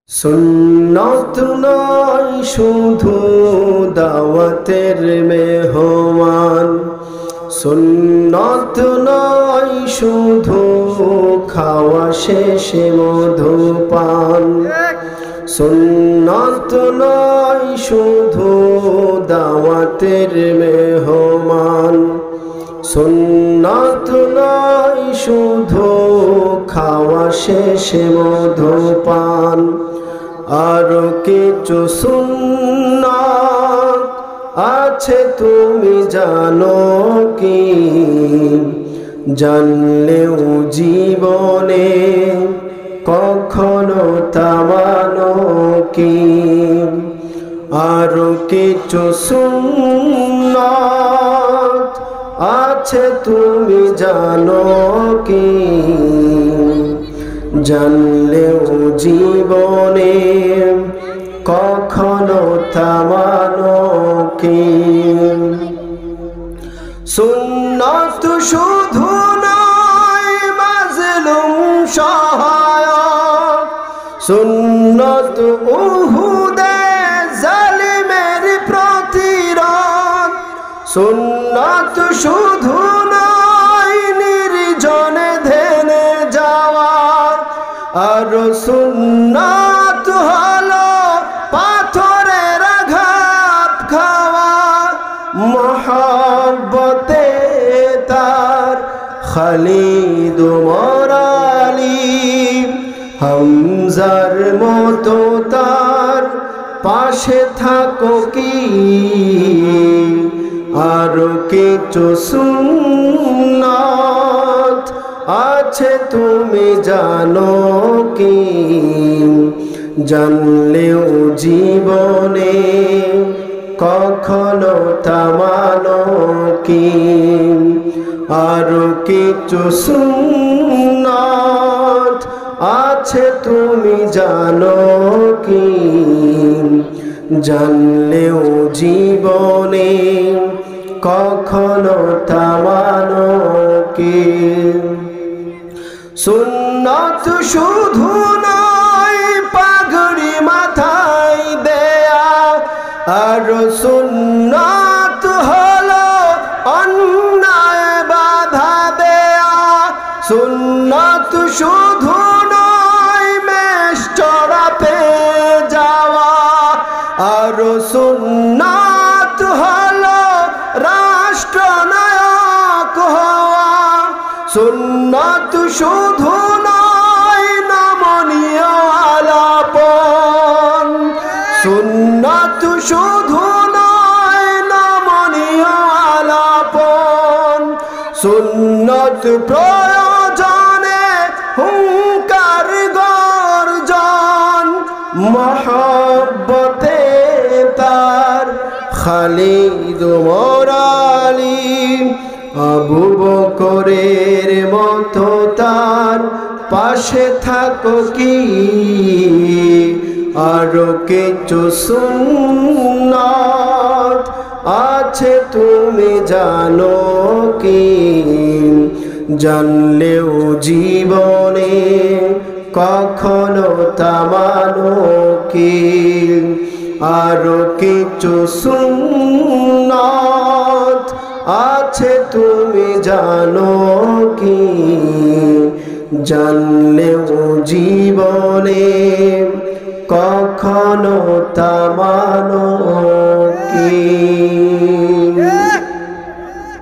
সুন্নত নয় শুধু দাওয়াতের মেহমান, সুন্নত নয় শুধু খাওয়া শেষে মধুপান, সুন্নত নয় শুধু দাওয়াতের মেহমান, সুন্নত নয় শুধু খাওয়া শেষে মধুপান। আরো কিছু সুন্নাত আছে তুমি জানো কি? জানলেও জীবনে কখনো তা মানো কি? আরো কিছু সুন্নাত আছে তুমি জানো কি? জানলেও জীবনে কখনো তা মানো কি? সুন্নাত শুধু নয় মাজলুম সহায়ক, সুন্নাত উহুদে জালিমের প্রতিরোধ, সুন্নাত শুধু নয় নির্জনে ধ্যানে যাওয়া, আর সুন্নাত হলো পাথরের আঘাত খাওয়া। মহব্বতে তার খালিদ ওমর আলী, হামজার মতো তার পাশে থাকো কি? আরো কিছু সুন্নাত আছে তুমি জানো কি? জানলেও জীবনে কখনো তা মানো কি? আরো কিছু সুন্নাত আছে তুমি জানো কি? জানলেও জীবনে কখনো তা মানো কি? সুন্নাত শুধু নয় পাগড়ি মাথায় দেয়া, আর সুন্নাত হলো অন্যায় বাধা দেয়া। সুন্নাত শুধু নয় মেষ চড়াতে যাওয়া, আর সুন্নাত হলো রাষ্ট্রনায়ক হওয়া। সুন্নাত শুধু নয় নমনীয় আলাপন, সুন্নাত শুধু নয় নমনীয় আলাপন, সুন্নাত প্রয়োজনে হুঙ্কার গর্জন। মহব্বতে তার খালিদ ওমর আলী, আবু বকরের মতো তার পাশে থাকো কি? আরো কিছু সুন্নাত আছে তুমি জানো কি? জানলেও জীবনে কখনো তা মানো কি? আরো কিছু সুন্নাত আছে তুমি জানো কি? জানলেও জীবনে কখনো তা মানো